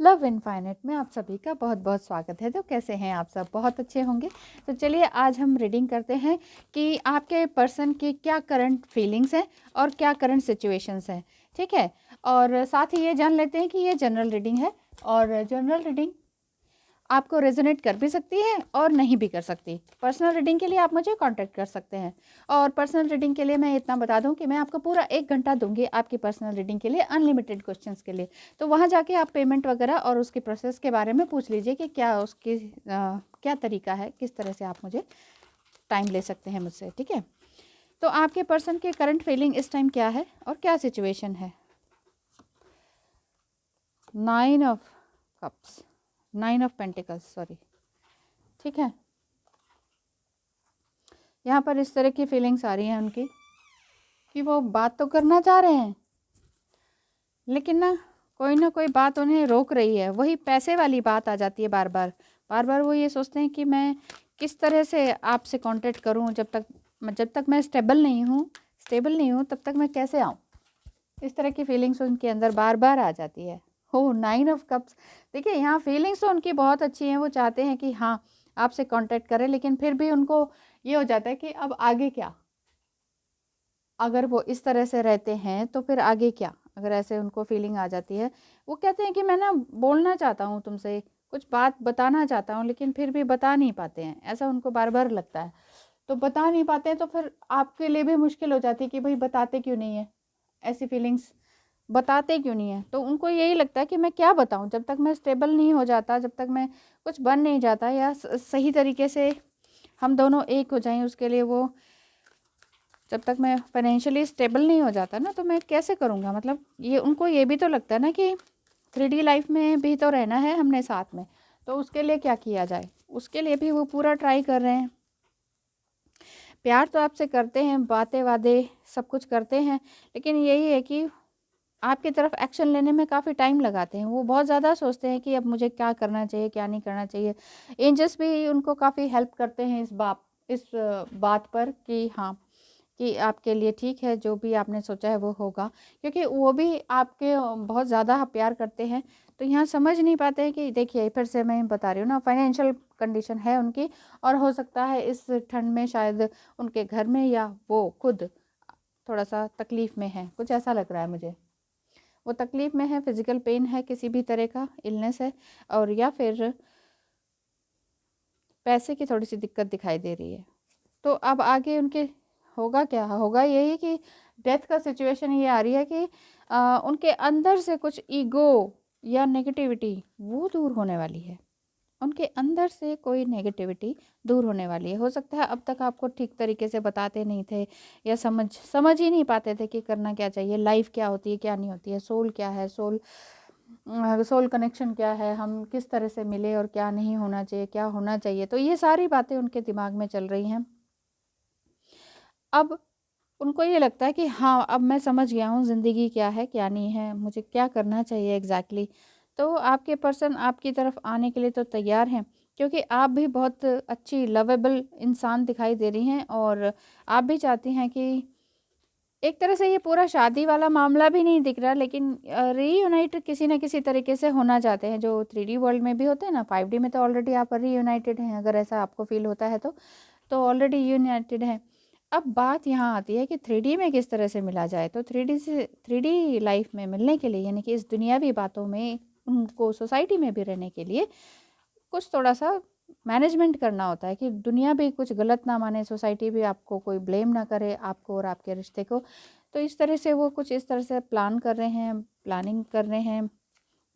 Love infinite में आप सभी का बहुत बहुत स्वागत है। तो कैसे हैं आप सब? बहुत अच्छे होंगे। तो चलिए आज हम रीडिंग करते हैं कि आपके पर्सन की क्या करंट फीलिंग्स हैं और क्या करंट सिचुएशंस हैं। ठीक है, और साथ ही ये जान लेते हैं कि ये जनरल रीडिंग है और जनरल रीडिंग आपको रेजोनेट कर भी सकती है और नहीं भी कर सकती। पर्सनल रीडिंग के लिए आप मुझे कांटेक्ट कर सकते हैं। और पर्सनल रीडिंग के लिए मैं इतना बता दूं कि मैं आपको पूरा 1 घंटा दूंगी आपकी पर्सनल रीडिंग के लिए, अनलिमिटेड क्वेश्चंस के लिए। तो वहाँ जाके आप पेमेंट वगैरह और उसकी प्रोसेस के बारे में पूछ लीजिए कि क्या उसकी क्या तरीका है, किस तरह से आप मुझे टाइम ले सकते हैं मुझसे। ठीक है, तो आपके पर्सन की करंट फीलिंग इस टाइम क्या है और क्या सिचुएशन है। 9 of cups, 9 of pentacles, sorry. ठीक है, यहाँ पर इस तरह की फीलिंग्स आ रही हैं उनकी कि वो बात तो करना चाह रहे हैं लेकिन ना कोई बात उन्हें रोक रही है। वही पैसे वाली बात आ जाती है बार बार वो ये सोचते हैं कि मैं किस तरह से आपसे कांटेक्ट करूं, जब तक मैं स्टेबल नहीं हूं तब तक मैं कैसे आऊं। इस तरह की फीलिंग्स उनके अंदर बार बार आ जाती है। हो 9 ऑफ कप्स। देखिए, यहाँ फीलिंग्स तो उनकी बहुत अच्छी हैं, वो चाहते हैं कि हाँ आपसे कांटेक्ट करें, लेकिन फिर भी उनको ये हो जाता है कि अब आगे क्या। अगर वो इस तरह से रहते हैं तो फिर आगे क्या, अगर ऐसे उनको फीलिंग आ जाती है। वो कहते हैं कि मैं ना बोलना चाहता हूँ तुमसे, कुछ बात बताना चाहता हूँ, लेकिन फिर भी बता नहीं पाते हैं, ऐसा उनको बार बार लगता है। तो बता नहीं पाते हैं तो फिर आपके लिए भी मुश्किल हो जाती है कि भाई बताते क्यों नहीं है, ऐसी फीलिंग्स बताते क्यों नहीं है। तो उनको यही लगता है कि मैं क्या बताऊं, जब तक मैं स्टेबल नहीं हो जाता, जब तक मैं कुछ बन नहीं जाता या सही तरीके से हम दोनों एक हो जाएं, उसके लिए वो जब तक मैं फाइनेंशियली स्टेबल नहीं हो जाता ना, तो मैं कैसे करूँगा। मतलब ये उनको ये भी तो लगता है ना कि 3D लाइफ में भी तो रहना है हमने साथ में, तो उसके लिए क्या किया जाए, उसके लिए भी वो पूरा ट्राई कर रहे हैं। प्यार तो आपसे करते हैं, बातें वादे सब कुछ करते हैं, लेकिन यही है कि आपकी तरफ एक्शन लेने में काफ़ी टाइम लगाते हैं। वो बहुत ज़्यादा सोचते हैं कि अब मुझे क्या करना चाहिए, क्या नहीं करना चाहिए। एंजल्स भी उनको काफ़ी हेल्प करते हैं इस बात पर कि हाँ, कि आपके लिए ठीक है, जो भी आपने सोचा है वो होगा, क्योंकि वो भी आपके बहुत ज़्यादा प्यार करते हैं। तो यहाँ समझ नहीं पाते हैं कि देखिए, फिर से मैं बता रही हूँ ना, फाइनेंशियल कंडीशन है उनकी, और हो सकता है इस ठंड में शायद उनके घर में या वो खुद थोड़ा सा तकलीफ़ में है, कुछ ऐसा लग रहा है मुझे। वो तकलीफ़ में है, फिजिकल पेन है, किसी भी तरह का इलनेस है, और या फिर पैसे की थोड़ी सी दिक्कत दिखाई दे रही है। तो अब आगे उनके होगा क्या, होगा यही कि डेथ का सिचुएशन ये आ रही है कि उनके अंदर से कुछ ईगो या नेगेटिविटी वो दूर होने वाली है। उनके अंदर से कोई नेगेटिविटी दूर होने वाली है। हो सकता है अब तक आपको ठीक तरीके से बताते नहीं थे या समझ ही नहीं पाते थे कि करना क्या चाहिए, लाइफ क्या होती है, क्या नहीं होती है, सोल क्या है, सोल कनेक्शन क्या है, हम किस तरह से मिले और क्या नहीं होना चाहिए, क्या होना चाहिए। तो ये सारी बातें उनके दिमाग में चल रही हैं। अब उनको ये लगता है कि हाँ, अब मैं समझ गया हूँ ज़िंदगी क्या है, क्या नहीं है, मुझे क्या करना चाहिए एग्जैक्टली। तो आपके पर्सन आपकी तरफ आने के लिए तो तैयार हैं, क्योंकि आप भी बहुत अच्छी लवेबल इंसान दिखाई दे रही हैं, और आप भी चाहती हैं कि एक तरह से ये पूरा शादी वाला मामला भी नहीं दिख रहा, लेकिन रीयूनाइट किसी न किसी तरीके से होना चाहते हैं, जो 3D वर्ल्ड में भी होते हैं ना। 5D में तो ऑलरेडी आप रीयूनाइटेड हैं, अगर ऐसा आपको फील होता है तो ऑलरेडी यूनाइटेड हैं। अब बात यहाँ आती है कि 3D में किस तरह से मिला जाए। तो 3D लाइफ में मिलने के लिए, यानी कि इस दुनियावी बातों में उनको सोसाइटी में भी रहने के लिए कुछ थोड़ा सा मैनेजमेंट करना होता है कि दुनिया भी कुछ गलत ना माने, सोसाइटी भी आपको कोई ब्लेम ना करे, आपको और आपके रिश्ते को। तो इस तरह से वो कुछ इस तरह से प्लानिंग कर रहे हैं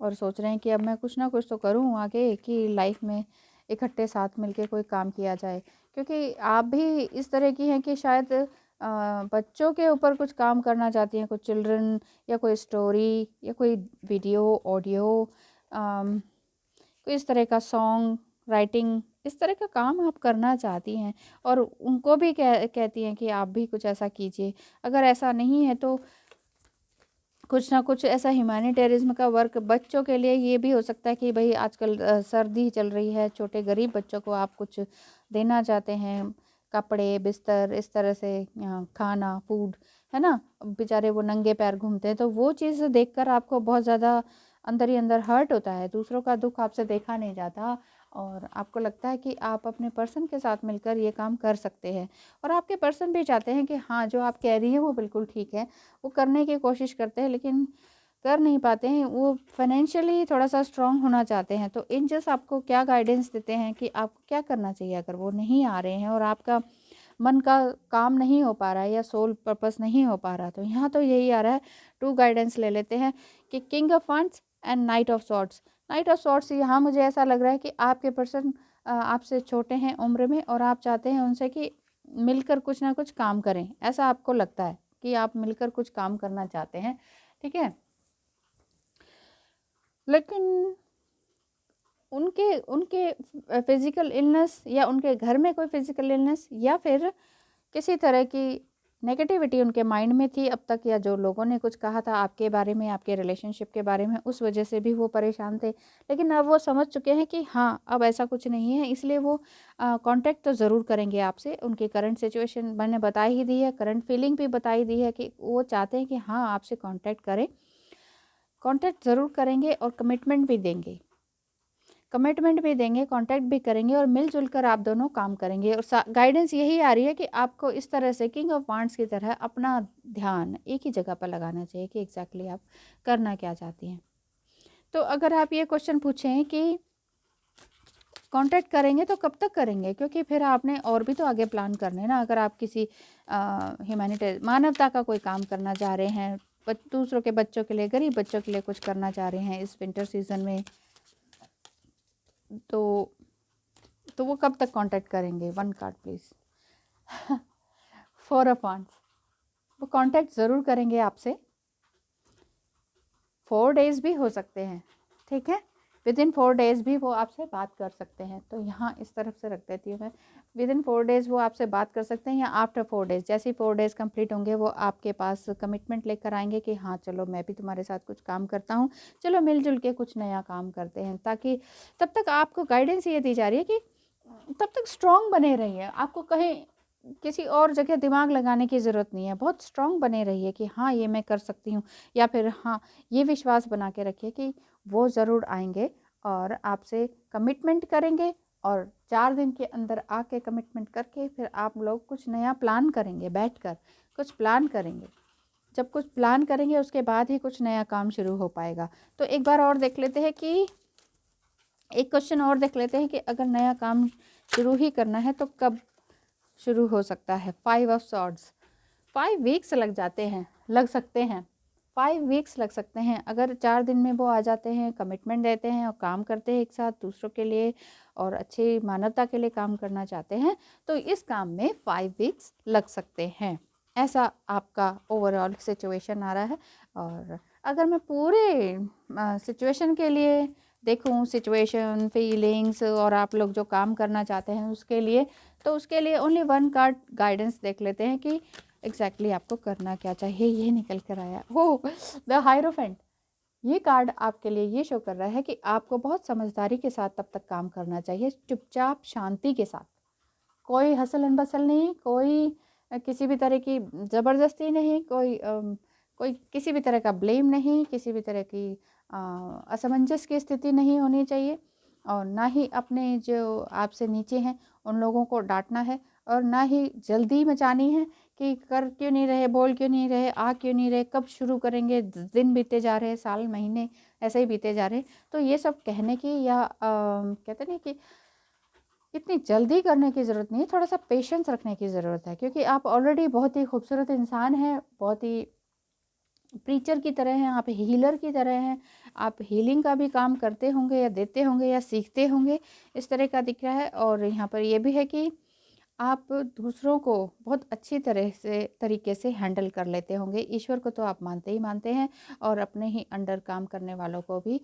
और सोच रहे हैं कि अब मैं कुछ ना कुछ तो करूं आगे, कि लाइफ में इकट्ठे साथ मिलके कोई काम किया जाए। क्योंकि आप भी इस तरह की हैं कि शायद बच्चों के ऊपर कुछ काम करना चाहती हैं, कुछ चिल्ड्रन या कोई स्टोरी या कोई वीडियो ऑडियो, कोई इस तरह का सॉन्ग राइटिंग, इस तरह का काम आप करना चाहती हैं। और उनको भी कहती हैं कि आप भी कुछ ऐसा कीजिए। अगर ऐसा नहीं है तो कुछ ना कुछ ऐसा ह्यूमैनिटेरिज्म का वर्क बच्चों के लिए ये भी हो सकता है कि भाई आजकल सर्दी चल रही है, छोटे गरीब बच्चों को आप कुछ देना चाहते हैं, कपड़े बिस्तर, इस तरह से खाना फूड, है ना। बेचारे वो नंगे पैर घूमते हैं, तो वो चीज़ देखकर आपको बहुत ज़्यादा अंदर ही अंदर हर्ट होता है, दूसरों का दुख आपसे देखा नहीं जाता और आपको लगता है कि आप अपने पर्सन के साथ मिलकर ये काम कर सकते हैं और आपके पर्सन भी चाहते हैं कि हाँ, जो आप कह रही हैं वो बिल्कुल ठीक है। वो करने की कोशिश करते हैं लेकिन कर नहीं पाते हैं, वो फाइनेंशियली थोड़ा-सा स्ट्रॉन्ग होना चाहते हैं। तो एंजल्स आपको क्या गाइडेंस देते हैं कि आपको क्या करना चाहिए अगर वो नहीं आ रहे हैं और आपका मन का काम नहीं हो पा रहा है या सोल पर्पस नहीं हो पा रहा, तो यहाँ तो यही आ रहा है। 2 गाइडेंस ले लेते हैं कि king of wands and knight of swords. Knight of swords यहाँ मुझे ऐसा लग रहा है कि आपके पर्सन आपसे छोटे हैं उम्र में और आप चाहते हैं उनसे कि मिलकर कुछ ना कुछ काम करें, ऐसा आपको लगता है कि आप मिलकर कुछ काम करना चाहते हैं, ठीक है? लेकिन उनके उनके फिज़िकल इलनेस या उनके घर में कोई फिज़िकल इलनेस या फिर किसी तरह की नेगेटिविटी उनके माइंड में थी अब तक, या जो लोगों ने कुछ कहा था आपके बारे में, आपके रिलेशनशिप के बारे में, उस वजह से भी वो परेशान थे। लेकिन अब वो समझ चुके हैं कि हाँ, अब ऐसा कुछ नहीं है, इसलिए वो कांटेक्ट तो ज़रूर करेंगे आपसे। उनकी करंट सिचुएशन मैंने बता ही दी है, करंट फीलिंग भी बताई दी है कि वो चाहते हैं कि हाँ, आपसे कांटेक्ट करें। कांटेक्ट ज़रूर करेंगे और कमिटमेंट भी देंगे। कमिटमेंट भी देंगे, कांटेक्ट भी करेंगे और मिल-जुल कर आप दोनों काम करेंगे और गाइडेंस यही आ रही है कि आपको इस तरह से किंग ऑफ वांड्स की तरह अपना ध्यान एक ही जगह पर लगाना चाहिए कि एग्जैक्टली आप करना क्या चाहती हैं। तो अगर आप ये क्वेश्चन पूछें कि कांटेक्ट करेंगे तो कब तक करेंगे, क्योंकि फिर आपने और भी तो आगे प्लान करने ना। अगर आप किसी ह्यूमैनिटी मानवता का कोई काम करना चाह रहे हैं, दूसरों के बच्चों के लिए, गरीब बच्चों के लिए कुछ करना चाह रहे हैं इस विंटर सीजन में, तो वो कब तक कांटेक्ट करेंगे? 1 कार्ड प्लीज़। 4 ऑफ वांड्स, वो कांटेक्ट ज़रूर करेंगे आपसे। 4 डेज़ भी हो सकते हैं, ठीक है? विदिन 4 डेज़ भी वो आपसे बात कर सकते हैं। तो यहाँ इस तरफ से रख देती हूँ मैं, विदिन 4 डेज़ वो आपसे बात कर सकते हैं या आफ्टर 4 डेज़, जैसे ही 4 डेज़ कंप्लीट होंगे वो आपके पास कमिटमेंट लेकर आएँगे कि हाँ, चलो मैं भी तुम्हारे साथ कुछ काम करता हूँ, चलो मिल-जुल के कुछ नया काम करते हैं। ताकि तब तक आपको गाइडेंस ये दी जा रही है कि तब तक स्ट्रॉन्ग बने रहिए। आपको कहीं किसी और जगह दिमाग लगाने की ज़रूरत नहीं है। बहुत स्ट्रॉन्ग बने रहिए कि हाँ, ये मैं कर सकती हूँ, या फिर हाँ, ये विश्वास बना के रखिए कि वो ज़रूर आएँगे और आपसे कमिटमेंट करेंगे और 4 दिन के अंदर आके कमिटमेंट करके फिर आप लोग कुछ नया प्लान करेंगे, बैठकर कुछ प्लान करेंगे। जब कुछ प्लान करेंगे उसके बाद ही कुछ नया काम शुरू हो पाएगा। तो एक बार और देख लेते हैं कि एक क्वेश्चन और देख लेते हैं कि अगर नया काम शुरू ही करना है तो कब शुरू हो सकता है? 5 ऑफ सॉर्ड्स, 5 वीक्स लग सकते हैं, 5 वीक्स लग सकते हैं। अगर 4 दिन में वो आ जाते हैं, कमिटमेंट देते हैं और काम करते हैं एक साथ दूसरों के लिए और अच्छी मानवता के लिए काम करना चाहते हैं, तो इस काम में 5 वीक्स लग सकते हैं। ऐसा आपका ओवरऑल सिचुएशन आ रहा है। और अगर मैं पूरे सिचुएशन के लिए देखूं, सिचुएशन, फीलिंग्स और आप लोग जो काम करना चाहते हैं उसके लिए, तो उसके लिए ओनली 1 कार्ड गाइडेंस देख लेते हैं कि एग्जैक्टली आपको करना क्या चाहिए। ये निकल कर आया, हो द हायरोफेंट। ये कार्ड आपके लिए ये शो कर रहा है कि आपको बहुत समझदारी के साथ तब तक काम करना चाहिए, चुपचाप शांति के साथ। कोई हसल बसल नहीं, कोई किसी भी तरह की ज़बरदस्ती नहीं, कोई किसी भी तरह का ब्लेम नहीं, किसी भी तरह की असमंजस की स्थिति नहीं होनी चाहिए। और ना ही अपने जो आपसे नीचे हैं उन लोगों को डांटना है और ना ही जल्दी मचानी है कि कर क्यों नहीं रहे, बोल क्यों नहीं रहे, आ क्यों नहीं रहे, कब शुरू करेंगे। दिन बीते जा रहे हैं, साल महीने ऐसे ही बीते जा रहे हैं। तो ये सब कहने की या कहते नहीं कि इतनी जल्दी करने की ज़रूरत नहीं है, थोड़ा-सा पेशेंस रखने की ज़रूरत है, क्योंकि आप ऑलरेडी बहुत ही खूबसूरत इंसान हैं, बहुत ही प्रीचर की तरह हैं, आप हीलर की तरह हैं, आप हीलिंग का भी काम करते होंगे या देते होंगे या सीखते होंगे, इस तरह का दिख रहा है। और यहाँ पर ये भी है कि आप दूसरों को बहुत अच्छी तरह से तरीके से हैंडल कर लेते होंगे। ईश्वर को तो आप मानते ही मानते हैं और अपने ही अंडर काम करने वालों को भी,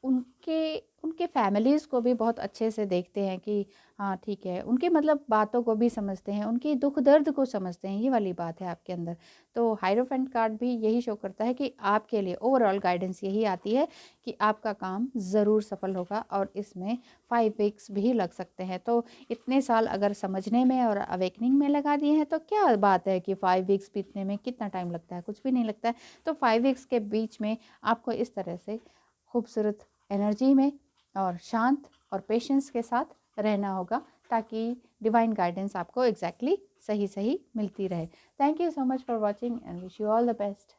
उनके उनके फैमिलीज़ को भी बहुत अच्छे से देखते हैं कि हाँ ठीक है, उनकी मतलब बातों को भी समझते हैं, उनकी दुख दर्द को समझते हैं, ये वाली बात है आपके अंदर। तो हायरोफेंट कार्ड भी यही शो करता है कि आपके लिए ओवरऑल गाइडेंस यही आती है कि आपका काम ज़रूर सफल होगा और इसमें 5 वीक्स भी लग सकते हैं। तो इतने साल अगर समझने में और अवेकनिंग में लगा दिए हैं तो क्या बात है कि 5 वीक्स बीतने में कितना टाइम लगता है, कुछ भी नहीं लगता है। तो 5 वीक्स के बीच में आपको इस तरह से खूबसूरत एनर्जी में और शांत और पेशेंस के साथ रहना होगा, ताकि डिवाइन गाइडेंस आपको एग्जैक्टली सही सही मिलती रहे। Thank you so much for watching and wish you all the best.